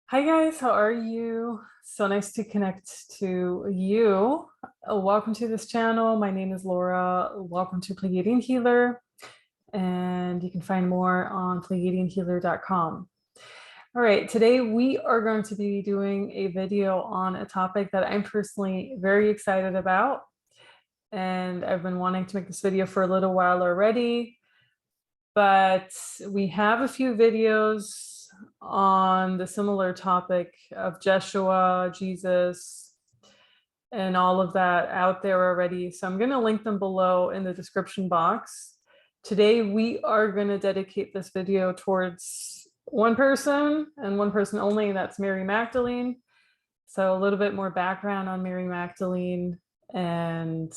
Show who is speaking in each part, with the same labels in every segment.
Speaker 1: Hi guys, how are you? So nice to connect to you. Welcome to this channel. My name is Laura. Welcome to Pleiadian Healer, and you can find more on pleiadianhealer.com. All right, today we are going to be doing a video on a topic that I'm personally very excited about, and I've been wanting to make this video for a little while already, but we have a few videos on the similar topic of Jeshua, Jesus, and all of that out there already. So I'm going to link them below in the description box. Today, we are going to dedicate this video towards one person and one person only, and that's Mary Magdalene. So a little bit more background on Mary Magdalene and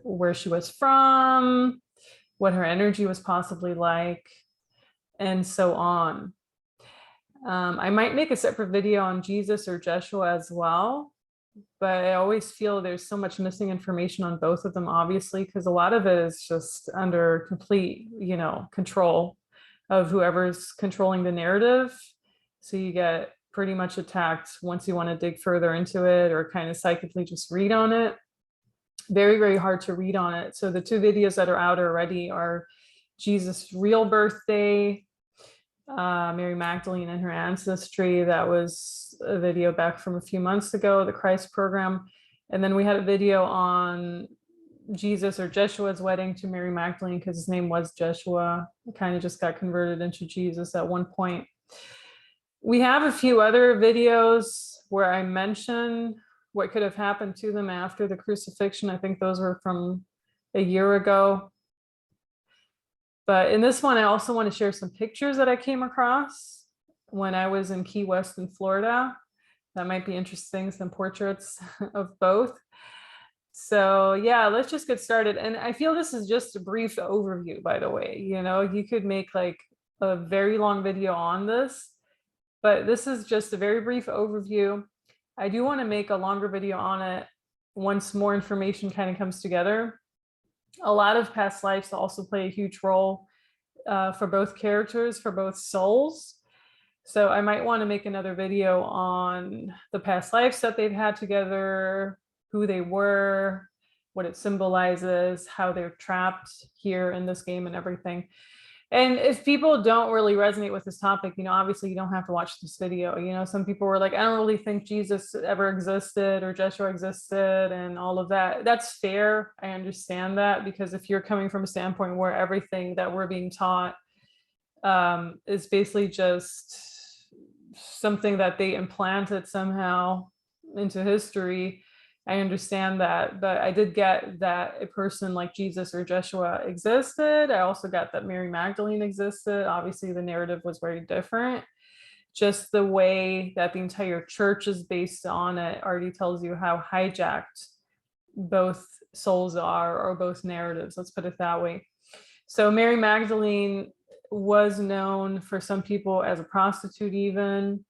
Speaker 1: where she was from, what her energy was possibly like, and so on. I might make a separate video on Jesus or Jeshua as well, but I always feel there's so much missing information on both of them, obviously, because a lot of it is just under complete, control of whoever's controlling the narrative. So you get pretty much attacked once you want to dig further into it or kind of psychically just read on it. Very, very hard to read on it. So the two videos that are out already are Jesus' real birthday, Mary Magdalene and her ancestry. That was a video back from a few months ago, the Christ program. And then we had a video on Jesus or Jeshua's wedding to Mary Magdalene, because his name was Jeshua. He kind of just got converted into Jesus at one point. We have a few other videos where I mention what could have happened to them after the crucifixion. I think those were from a year ago. But in this one, I also want to share some pictures that I came across when I was in Key West in Florida. That might be interesting, some portraits of both. So yeah, let's just get started. And I feel this is just a brief overview, by the way. You could make like a very long video on this, but this is just a very brief overview. I do want to make a longer video on it once more information kind of comes together. A lot of past lives also play a huge role for both characters, for both souls. So I might want to make another video on the past lives that they've had together, who they were, what it symbolizes, how they're trapped here in this game and everything. And if people don't really resonate with this topic, obviously you don't have to watch this video. Some people were like, I don't really think Jesus ever existed or Jeshua existed and all of that. That's fair. I understand that, because if you're coming from a standpoint where everything that we're being taught is basically just something that they implanted somehow into history, I understand that. But I did get that a person like Jesus or Jeshua existed. I also got that Mary Magdalene existed. Obviously, the narrative was very different. Just the way that the entire church is based on it already tells you how hijacked both souls are, or both narratives. Let's put it that way. So Mary Magdalene was known for some people as a prostitute even,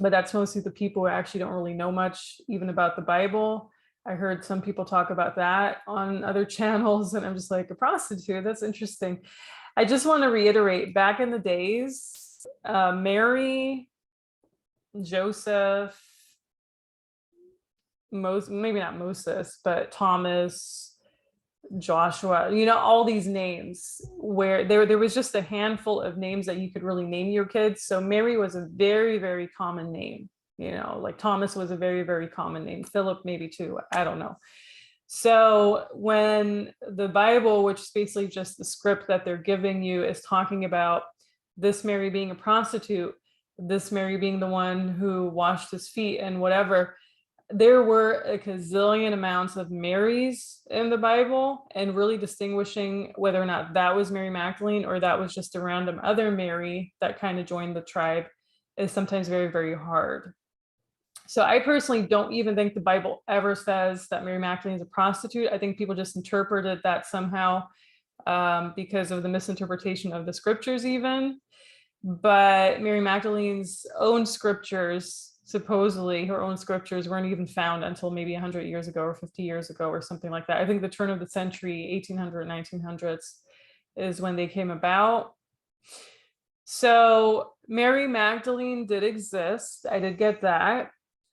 Speaker 1: but that's mostly the people who actually don't really know much even about the Bible. I heard some people talk about that on other channels, and I'm just like, a prostitute? That's interesting. I just want to reiterate, back in the days, Mary, Joseph, maybe not Moses, but Thomas, Joshua, all these names where there was just a handful of names that you could really name your kids. So Mary was a very, very common name, like Thomas was a very, very common name. Philip maybe too, I don't know. So when the Bible, which is basically just the script that they're giving you, is talking about this Mary being a prostitute, this Mary being the one who washed his feet and whatever, there were a gazillion amounts of Marys in the Bible, and really distinguishing whether or not that was Mary Magdalene or that was just a random other Mary that kind of joined the tribe is sometimes very, very hard. So I personally don't even think the Bible ever says that Mary Magdalene is a prostitute. I think people just interpreted that somehow because of the misinterpretation of the scriptures even. But Mary Magdalene's own scriptures, supposedly her own scriptures, weren't even found until maybe 100 years ago or 50 years ago or something like that. I think the turn of the century, 1800, 1900s, is when they came about. So Mary Magdalene did exist. I did get that.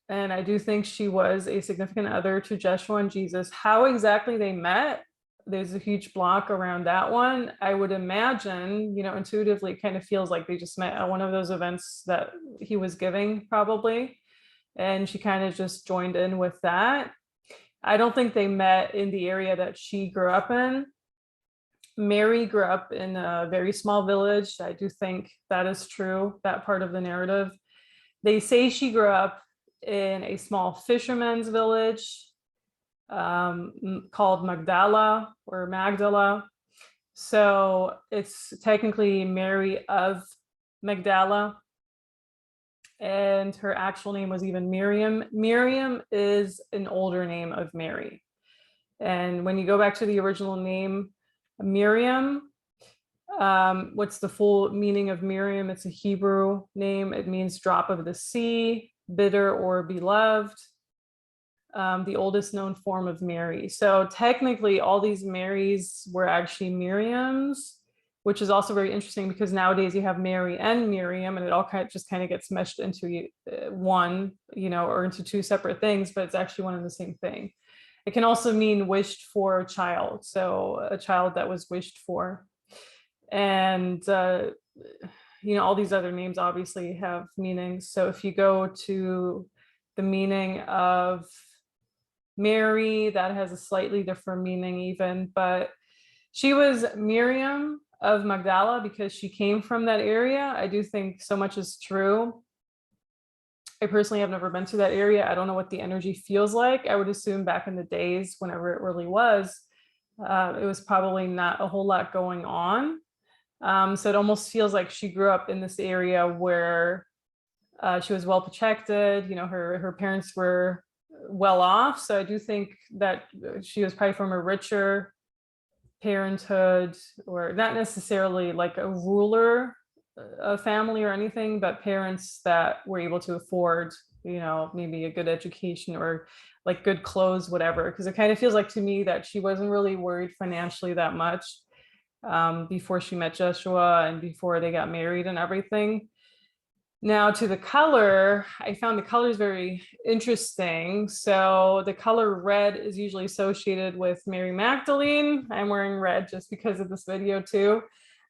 Speaker 1: And I do think she was a significant other to Joshua and Jesus. How exactly they met, there's a huge block around that one. I would imagine, intuitively, it kind of feels like they just met at one of those events that he was giving, probably. And she kind of just joined in with that. I don't think they met in the area that she grew up in. Mary grew up in a very small village. I do think that is true, that part of the narrative. They say she grew up in a small fisherman's village called Magdala or Magdala. So it's technically Mary of Magdala. And her actual name was even Miriam. Miriam is an older name of Mary. And when you go back to the original name, Miriam, what's the full meaning of Miriam? It's a Hebrew name. It means drop of the sea, bitter or beloved, the oldest known form of Mary. So technically all these Marys were actually Miriams, which is also very interesting because nowadays you have Mary and Miriam and it all just kind of gets meshed into one, or into two separate things, but it's actually one and the same thing. It can also mean wished for child. So a child that was wished for. And, all these other names obviously have meanings. So if you go to the meaning of Mary, that has a slightly different meaning even, but she was Miriam of Magdala because she came from that area. I do think so much is true. I personally have never been to that area. I don't know what the energy feels like. I would assume back in the days, whenever it really was, it was probably not a whole lot going on. So it almost feels like she grew up in this area where she was well protected. Her parents were well off. So I do think that she was probably from a richer parenthood, or not necessarily like a ruler family or anything, but parents that were able to afford, maybe a good education or like good clothes, whatever. Because it kind of feels like to me that she wasn't really worried financially that much before she met Joshua and before they got married and everything. Now to the color, I found the colors very interesting. So the color red is usually associated with Mary Magdalene. I'm wearing red just because of this video too.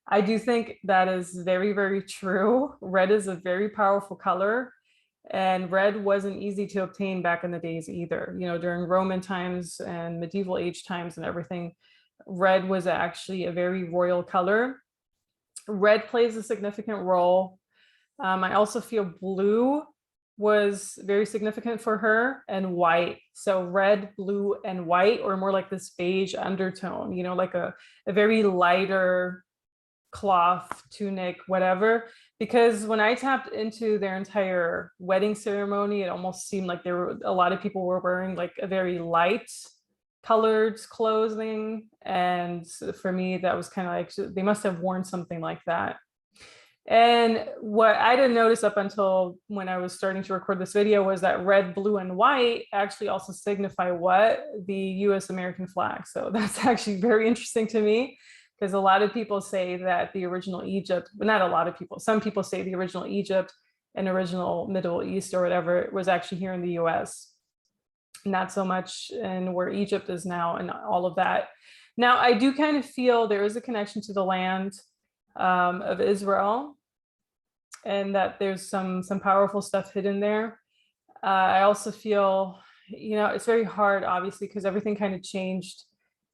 Speaker 1: I do think that is very, very true. Red is a very powerful color, and red wasn't easy to obtain back in the days either. During Roman times and medieval age times and everything, red was actually a very royal color. Red plays a significant role. I also feel blue was very significant for her, and white. So red, blue, and white, or more like this beige undertone, like a very lighter cloth, tunic, whatever. Because when I tapped into their entire wedding ceremony, it almost seemed like a lot of people were wearing like a very light colored clothing. And for me, that was kind of like, they must have worn something like that. And what I didn't notice up until when I was starting to record this video was that red, blue, and white actually also signify what? The US American flag. So that's actually very interesting to me, because a lot of people say that the original Egypt, but not a lot of people, some people say the original Egypt and original Middle East or whatever was actually here in the US. Not so much in where Egypt is now and all of that. Now, I do kind of feel there is a connection to the land of Israel, and that there's some powerful stuff hidden there. I also feel, it's very hard, obviously, because everything kind of changed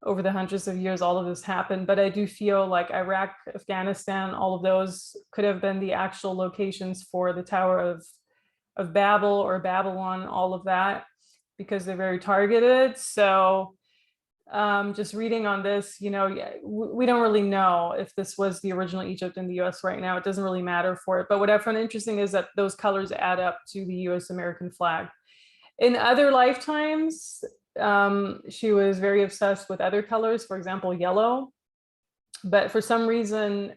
Speaker 1: over the hundreds of years. All of this happened, but I do feel like Iraq, Afghanistan, all of those could have been the actual locations for the Tower of Babel or Babylon, all of that, because they're very targeted. So just reading on this, we don't really know if this was the original Egypt in the US right now. It doesn't really matter for it. But what I found interesting is that those colors add up to the US American flag. In other lifetimes, she was very obsessed with other colors, for example, yellow. But for some reason,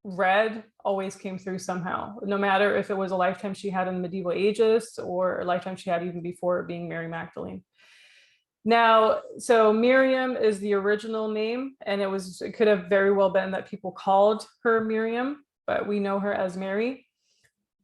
Speaker 1: red always came through somehow, no matter if it was a lifetime she had in the medieval ages or a lifetime she had even before being Mary Magdalene. Now, so Miriam is the original name, and it could have very well been that people called her Miriam. but we know her as Mary.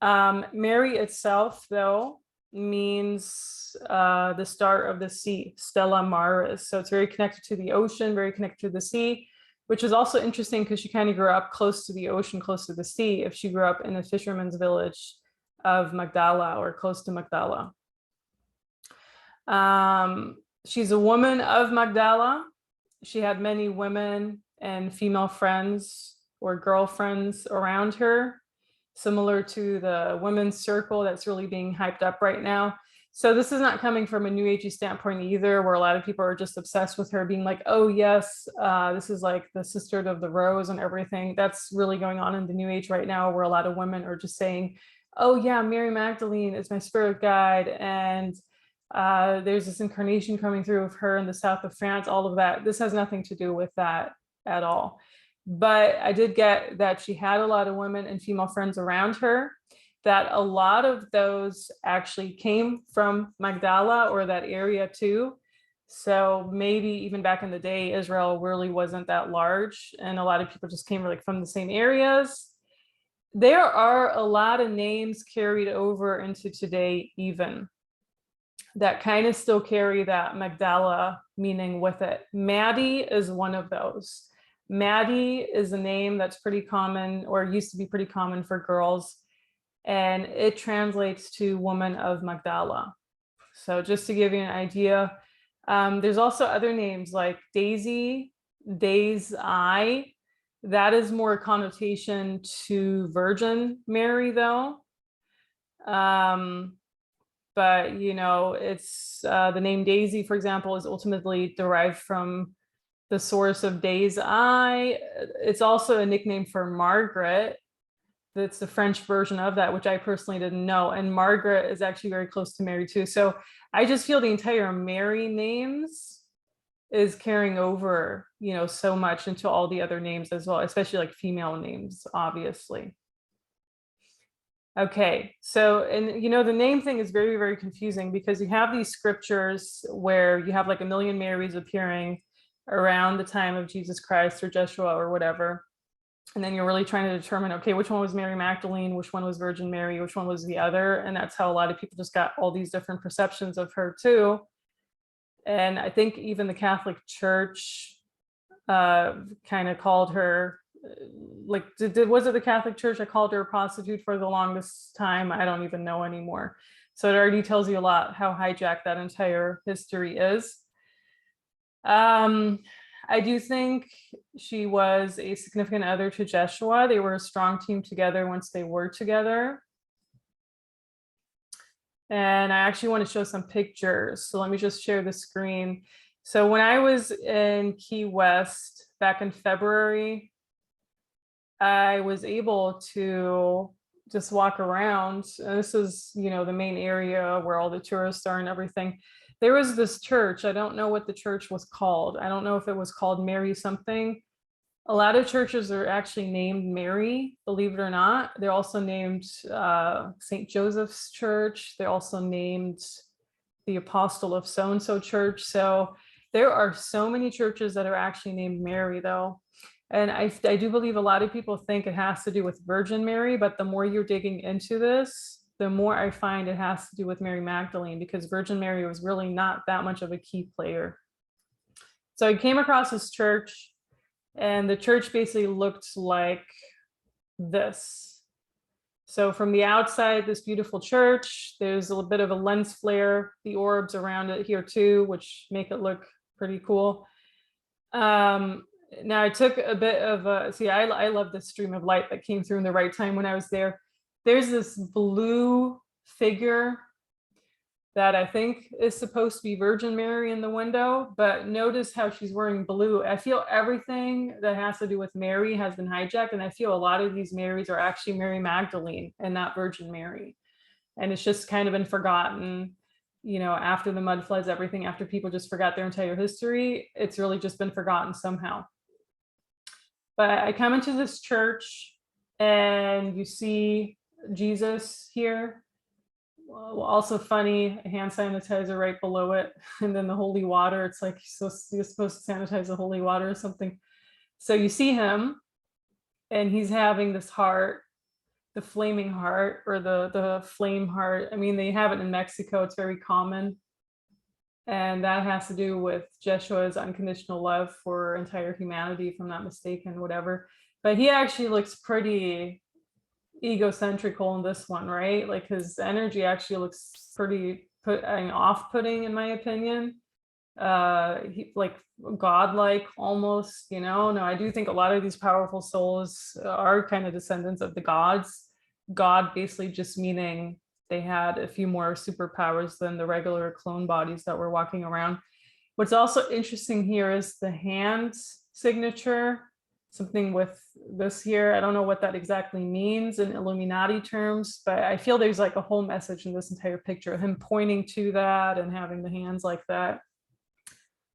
Speaker 1: Mary itself, though, means the start of the sea, Stella Maris. So it's very connected to the ocean, very connected to the sea, which is also interesting because she kind of grew up close to the ocean, close to the sea, if she grew up in a fisherman's village of Magdala or close to Magdala. She's a woman of Magdala. She had many women and female friends or girlfriends around her, similar to the women's circle that's really being hyped up right now. So this is not coming from a New Agey standpoint either, where a lot of people are just obsessed with her being like, oh yes, this is like the sisterhood of the rose and everything. That's really going on in the New Age right now, where a lot of women are just saying, oh yeah, Mary Magdalene is my spirit guide, and there's this incarnation coming through of her in the south of France, all of that. This has nothing to do with that at all. But I did get that she had a lot of women and female friends around her, that a lot of those actually came from Magdala or that area too. So maybe even back in the day, Israel really wasn't that large, and a lot of people just came like from the same areas. There are a lot of names carried over into today even, that kind of still carry that Magdala meaning with it. Maddie is one of those. Maddie is a name that's pretty common, or used to be pretty common for girls, and it translates to woman of Magdala. So just to give you an idea, there's also other names like Daisy, Days Eye. That is more a connotation to Virgin Mary though. But you know, it's the name Daisy, for example, is ultimately derived from the source of Day's Eye. It's also a nickname for Margaret. That's the French version of that, which I personally didn't know. And Margaret is actually very close to Mary too. So I just feel the entire Mary names is carrying over, you know, so much into all the other names as well, especially like female names, obviously. Okay, so, and you know, the name thing is very, very confusing because you have these scriptures where you have like a million Marys appearing around the time of Jesus Christ or Joshua or whatever. And then you're really trying to determine, okay, which one was Mary Magdalene, which one was Virgin Mary, which one was the other. And that's how a lot of people just got all these different perceptions of her too. And I think even the Catholic Church kind of called her, like, was it the Catholic Church that called her a prostitute for the longest time? I don't even know anymore. So it already tells you a lot how hijacked that entire history is. I do think she was a significant other to Joshua. They were a strong team together once they were together. And I actually want to show some pictures. So let me just share the screen. So when I was in Key West back in February, I was able to just walk around. And this is, you know, the main area where all the tourists are and everything. There was this church. I don't know what the church was called. I don't know if it was called Mary something. A lot of churches are actually named Mary, believe it or not. They're also named St. Joseph's Church. They're also named the Apostle of so-and-so Church. So there are so many churches that are actually named Mary though. And I do believe a lot of people think it has to do with Virgin Mary, but the more you're digging into this, the more I find it has to do with Mary Magdalene, because Virgin Mary was really not that much of a key player. So I came across this church, and the church basically looked like this. So from the outside, this beautiful church, there's a little bit of a lens flare, the orbs around it here too, which make it look pretty cool. Now I took a bit of a, see, I love this stream of light that came through in the right time when I was there. There's this blue figure that I think is supposed to be Virgin Mary in the window, but notice how she's wearing blue. I feel everything that has to do with Mary has been hijacked, and I feel a lot of these Marys are actually Mary Magdalene and not Virgin Mary. And it's just kind of been forgotten, you know, after the mud floods, everything, after people just forgot their entire history, it's really just been forgotten somehow. But I come into this church and you see Jesus here. Well, also funny, hand sanitizer right below it, and then the holy water. It's like you're supposed to sanitize the holy water or something. So you see him, and he's having this heart, the flaming heart, or the flame heart. I mean, they have it in Mexico, it's very common. And that has to do with Jeshua's unconditional love for entire humanity, if I'm not mistaken, whatever. But he actually looks pretty egocentrical in this one, right? Like his energy actually looks pretty off-putting, in my opinion. He, like, godlike almost, you know. No, I do think a lot of these powerful souls are kind of descendants of the gods. God basically just meaning they had a few more superpowers than the regular clone bodies that were walking around. What's also interesting here is the hand signature, something with this here. I don't know what that exactly means in Illuminati terms, but I feel there's like a whole message in this entire picture, him pointing to that and having the hands like that.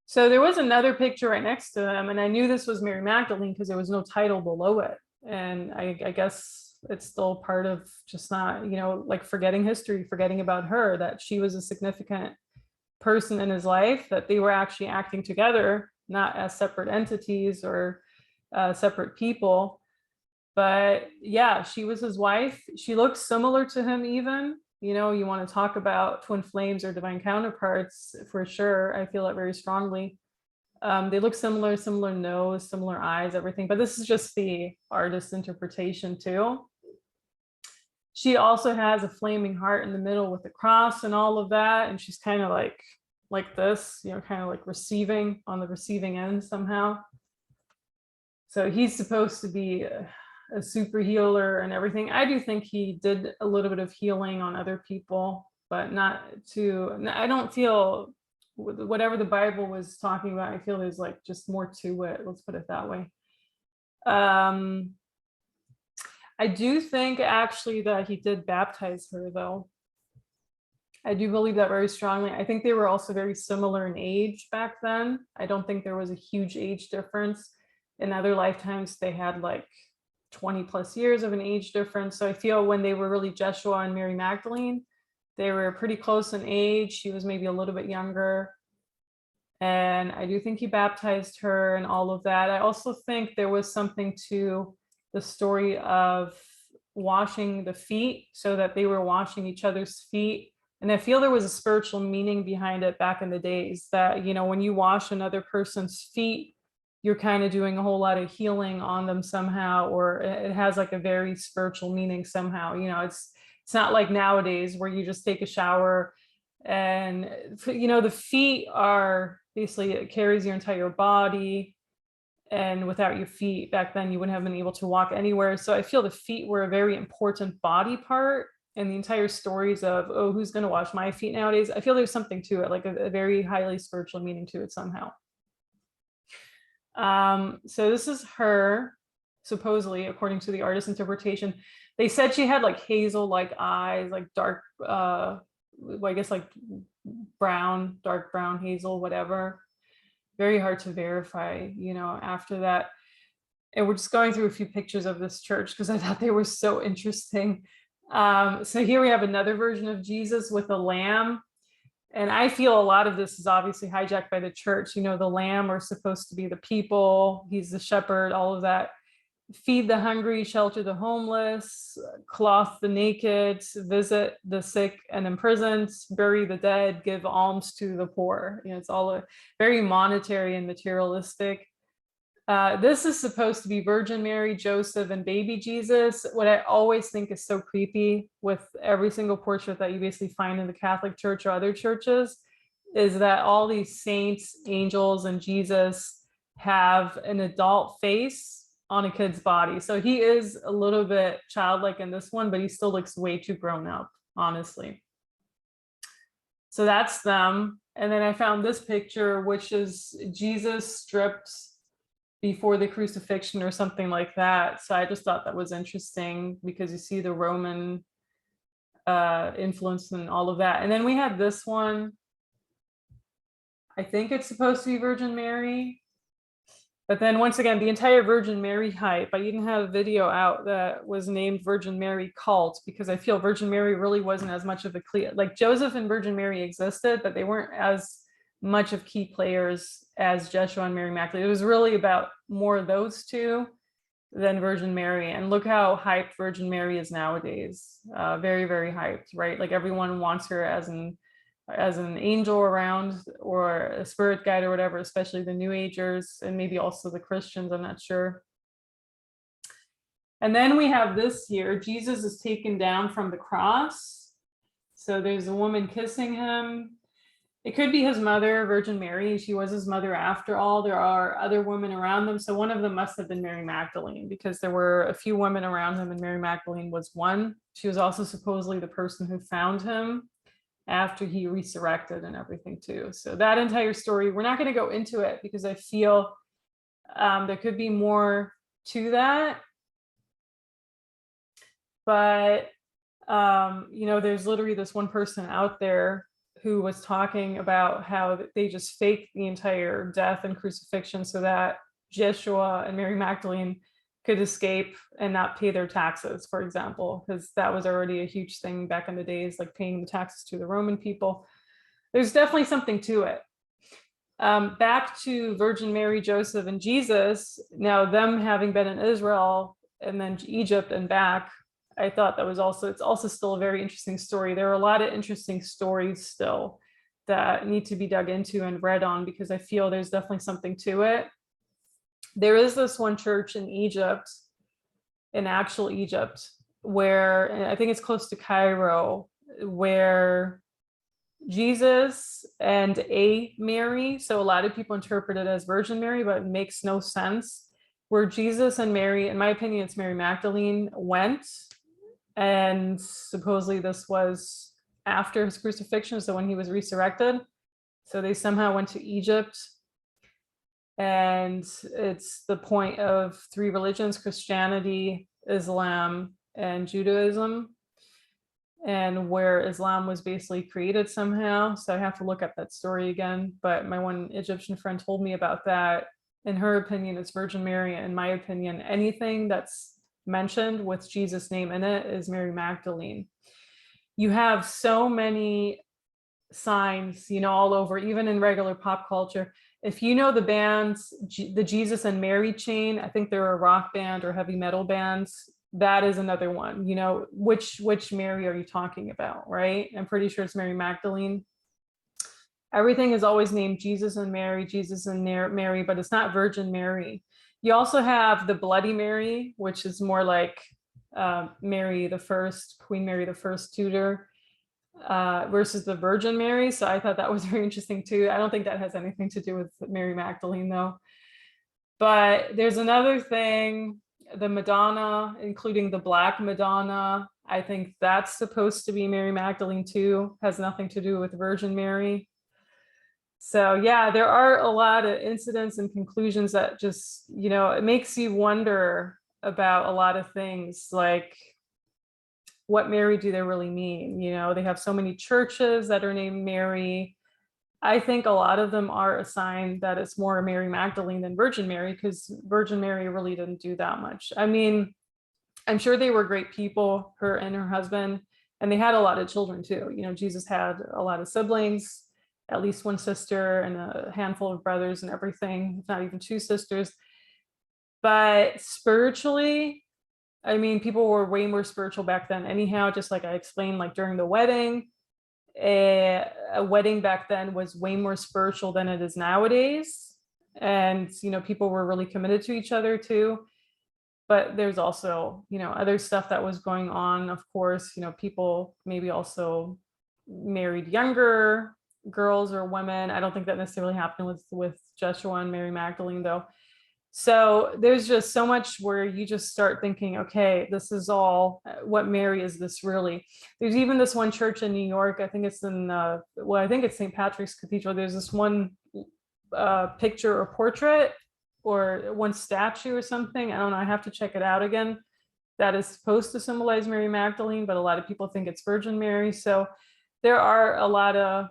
Speaker 1: So there was another picture right next to them, and I knew this was Mary Magdalene because there was no title below it. And I guess it's still part of just not, you know, like forgetting history, forgetting about her, that she was a significant person in his life, that they were actually acting together, not as separate entities or separate people. But yeah, she was his wife. She looks similar to him even. You know, you want to talk about twin flames or divine counterparts, for sure. I feel it very strongly. They look similar, similar nose, similar eyes, everything. But this is just the artist's interpretation too. She also has a flaming heart in the middle with the cross and all of that. And she's kind of like this, you know, kind of like receiving, on the receiving end somehow. So he's supposed to be a super healer and everything. I do think he did a little bit of healing on other people, but not to, I don't feel whatever the Bible was talking about, I feel there's like just more to it. Let's put it that way. I do think actually that he did baptize her though. I do believe that very strongly. I think they were also very similar in age back then. I don't think there was a huge age difference. In other lifetimes, they had like 20 plus years of an age difference. So I feel when they were really Jeshua and Mary Magdalene, they were pretty close in age. She was maybe a little bit younger. And I do think he baptized her and all of that. I also think there was something to the story of washing the feet, so that they were washing each other's feet. And I feel there was a spiritual meaning behind it back in the days, that, you know, when you wash another person's feet, you're kind of doing a whole lot of healing on them somehow, or it has like a very spiritual meaning somehow. You know, it's not like nowadays where you just take a shower and, you know, the feet are basically, it carries your entire body. And without your feet back then, you wouldn't have been able to walk anywhere. So I feel the feet were a very important body part. And the entire stories of, oh, who's going to wash my feet nowadays? I feel there's something to it, like a very highly spiritual meaning to it somehow. So this is her, supposedly, according to the artist's interpretation. They said she had like hazel-like eyes, like dark, I guess like brown, dark brown, hazel, whatever. Very hard to verify, you know, after that. And we're just going through a few pictures of this church because I thought they were so interesting. So here we have another version of Jesus with a lamb. And I feel a lot of this is obviously hijacked by the church. You know, the lamb are supposed to be the people. He's the shepherd, all of that. Feed the hungry, shelter the homeless, clothe the naked, visit the sick and imprisoned, bury the dead, give alms to the poor. You know, it's all a very monetary and materialistic. This is supposed to be Virgin Mary, Joseph, and baby Jesus. What I always think is so creepy with every single portrait that you basically find in the Catholic Church or other churches is that all these saints, angels, and Jesus have an adult face on a kid's body. So he is a little bit childlike in this one, but he still looks way too grown up, honestly. So that's them. And then I found this picture, which is Jesus stripped before the crucifixion or something like that. So I just thought that was interesting because you see the Roman influence and all of that. And then we have this one. I think it's supposed to be Virgin Mary. But then once again, the entire Virgin Mary hype, I even have a video out that was named Virgin Mary Cult, because I feel Virgin Mary really wasn't as much of a clear, like Joseph and Virgin Mary existed, but they weren't as much of key players as Jeshua and Mary Magdalene. It was really about more of those two. than Virgin Mary. And look how hyped Virgin Mary is nowadays. Very, very hyped, right? Like everyone wants her as an angel around, or a spirit guide or whatever, especially the New Agers and maybe also the Christians, I'm not sure. And then we have this here, Jesus is taken down from the cross. So there's a woman kissing him. It could be his mother, Virgin Mary. She was his mother after all. There are other women around them. So one of them must have been Mary Magdalene, because there were a few women around him and Mary Magdalene was one. She was also supposedly the person who found him after he resurrected and everything too. So that entire story, we're not going to go into it because I feel there could be more to that. But, there's literally this one person out there who was talking about how they just faked the entire death and crucifixion so that Jeshua and Mary Magdalene could escape and not pay their taxes, for example, because that was already a huge thing back in the days, like paying the taxes to the Roman people. There's definitely something to it. Back to Virgin Mary, Joseph, and Jesus, now them having been in Israel and then Egypt and back, I thought that was it's also still a very interesting story. There are a lot of interesting stories still that need to be dug into and read on, because I feel there's definitely something to it. There is this one church in Egypt, in actual Egypt, where, and I think it's close to Cairo, where Jesus and a Mary, so a lot of people interpret it as Virgin Mary, but it makes no sense, where Jesus and Mary, in my opinion, it's Mary Magdalene, went. And supposedly this was after his crucifixion, so when he was resurrected. So they somehow went to Egypt. And it's the point of three religions: Christianity, Islam, and Judaism. And where Islam was basically created somehow. So I have to look up that story again. But my one Egyptian friend told me about that. In her opinion, it's Virgin Mary. In my opinion, anything that's mentioned with Jesus' name in it is Mary Magdalene. You have so many signs, all over, even in regular pop culture. If you know the bands, the Jesus and Mary chain, I think they're a rock band or heavy metal bands. That is another one. Which Mary are you talking about, right? I'm pretty sure it's Mary Magdalene. Everything is always named Jesus and Mary, but it's not Virgin Mary. You also have the Bloody Mary, which is more like Mary the First, Queen Mary the First Tudor, versus the Virgin Mary. So I thought that was very interesting too. I don't think that has anything to do with Mary Magdalene though. But there's another thing, the Madonna, including the Black Madonna. I think that's supposed to be Mary Magdalene too, has nothing to do with Virgin Mary. So yeah, there are a lot of incidents and conclusions that just, it makes you wonder about a lot of things, like what Mary do they really mean? They have so many churches that are named Mary. I think a lot of them are a sign that it's more Mary Magdalene than Virgin Mary, because Virgin Mary really didn't do that much. I mean, I'm sure they were great people, her and her husband, and they had a lot of children too. Jesus had a lot of siblings, at least one sister and a handful of brothers and everything, not even two sisters. But spiritually, I mean, people were way more spiritual back then anyhow, just like I explained, like during the wedding, a wedding back then was way more spiritual than it is nowadays. And, people were really committed to each other too. But there's also, other stuff that was going on. Of course, people maybe also married younger girls or women. I don't think that necessarily happened with Joshua and Mary Magdalene though. So there's just so much where you just start thinking, okay, this is all, what Mary is this really? There's even this one church in New York, I think it's in, I think it's St. Patrick's Cathedral. There's this one picture or portrait or one statue or something. I don't know, I have to check it out again. That is supposed to symbolize Mary Magdalene, but a lot of people think it's Virgin Mary. So there are a lot of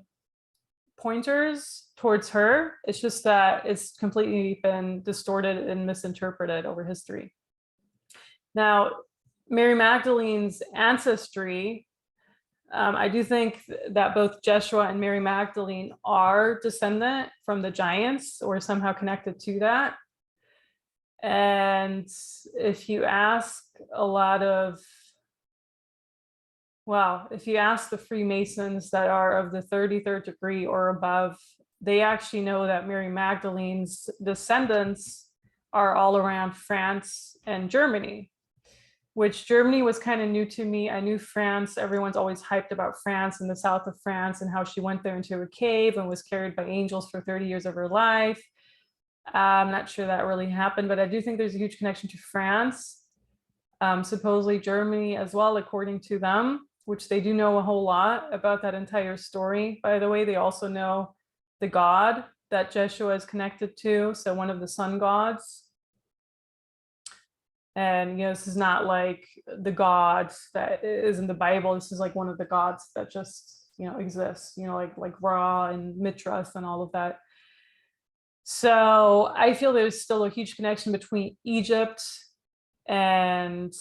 Speaker 1: pointers towards her. It's just that it's completely been distorted and misinterpreted over history. Now, Mary Magdalene's ancestry, I do think that both Jeshua and Mary Magdalene are descendant from the giants or somehow connected to that. And if you ask a lot of, well, if you ask the Freemasons that are of the 33rd degree or above, they actually know that Mary Magdalene's descendants are all around France and Germany, which Germany was kind of new to me. I knew France. Everyone's always hyped about France and the south of France and how she went there into a cave and was carried by angels for 30 years of her life. I'm not sure that really happened, but I do think there's a huge connection to France. Supposedly Germany as well, according to them, which they do know a whole lot about that entire story. By the way, they also know the god that Jeshua is connected to, so one of the sun gods. And this is not like the god that is in the Bible. This is like one of the gods that just exists, like Ra and Mithras and all of that. So I feel there's still a huge connection between Egypt and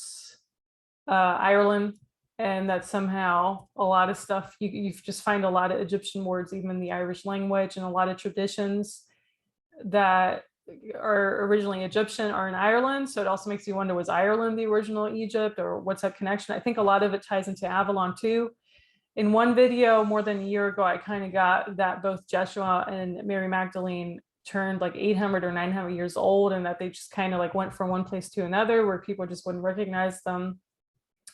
Speaker 1: Ireland, and that somehow a lot of stuff, you just find a lot of Egyptian words, even in the Irish language, and a lot of traditions that are originally Egyptian are in Ireland. So it also makes you wonder, was Ireland the original Egypt, or what's that connection? I think a lot of it ties into Avalon too. In one video more than a year ago, I kind of got that both Jeshua and Mary Magdalene turned like 800 or 900 years old, and that they just kind of like went from one place to another where people just wouldn't recognize them.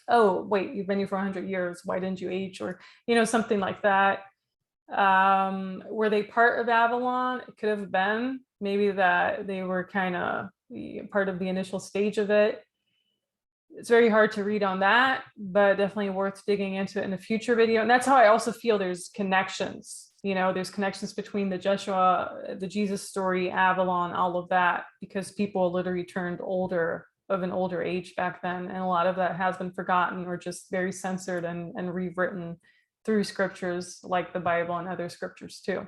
Speaker 1: Oh, wait, you've been here for 100 years. Why didn't you age? Or, something like that. Were they part of Avalon? It could have been. Maybe that they were kind of part of the initial stage of it. It's very hard to read on that, but definitely worth digging into it in a future video. And that's how I also feel there's connections. There's connections between the Jeshua, the Jesus story, Avalon, all of that, because people literally turned older, of an older age back then. And a lot of that has been forgotten or just very censored and rewritten through scriptures like the Bible and other scriptures too.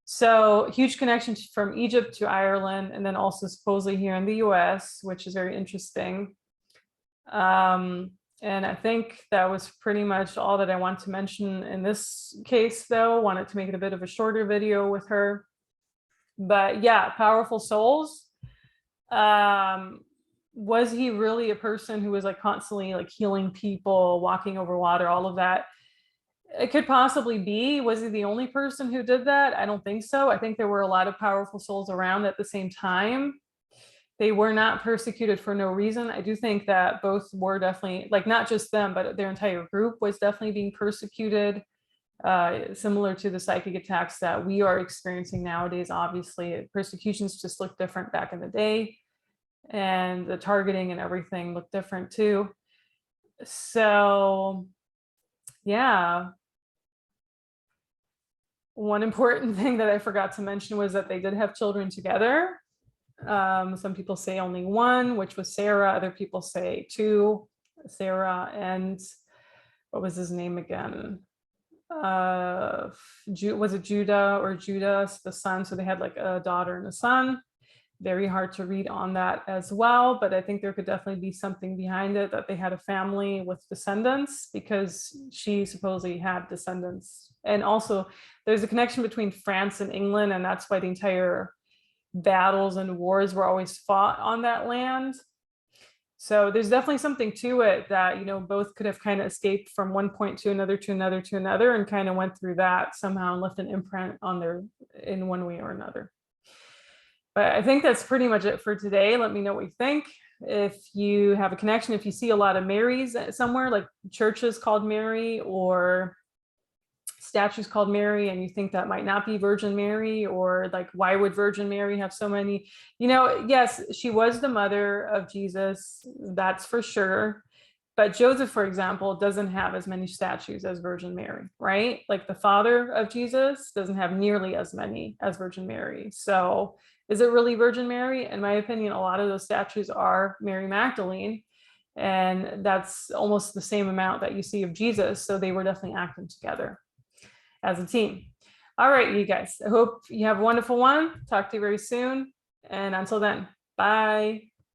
Speaker 1: So huge connection from Egypt to Ireland, and then also supposedly here in the US, which is very interesting. And I think that was pretty much all that I want to mention in this case, though. Wanted to make it a bit of a shorter video with her. But yeah, powerful souls. Was he really a person who was like constantly like healing people, walking over water, all of that? It could possibly be. Was he the only person who did that? I don't think so. I think there were a lot of powerful souls around at the same time. They were not persecuted for no reason. I do think that both were definitely, like, not just them, but their entire group was definitely being persecuted, similar to the psychic attacks that we are experiencing nowadays. Obviously, persecutions just look different back in the day, and the targeting and everything looked different too. So yeah. One important thing that I forgot to mention was that they did have children together. Some people say only one, which was Sarah. Other people say two, Sarah and what was his name again? Was it Judah or Judas, the son? So they had like a daughter and a son. Very hard to read on that as well, but I think there could definitely be something behind it, that they had a family with descendants, because she supposedly had descendants. And also there's a connection between France and England, and that's why the entire battles and wars were always fought on that land. So there's definitely something to it that, both could have kind of escaped from one point to another, to another, to another, and kind of went through that somehow and left an imprint on their, in one way or another. But I think that's pretty much it for today. Let me know what you think. If you have a connection, if you see a lot of Marys somewhere, like churches called Mary or statues called Mary, and you think that might not be Virgin Mary, or like, why would Virgin Mary have so many? Yes, she was the mother of Jesus, that's for sure. But Joseph, for example, doesn't have as many statues as Virgin Mary, right? Like the father of Jesus doesn't have nearly as many as Virgin Mary. So is it really Virgin Mary? In my opinion, a lot of those statues are Mary Magdalene, and that's almost the same amount that you see of Jesus. So they were definitely acting together as a team. All right, you guys, I hope you have a wonderful one. Talk to you very soon. And until then, bye.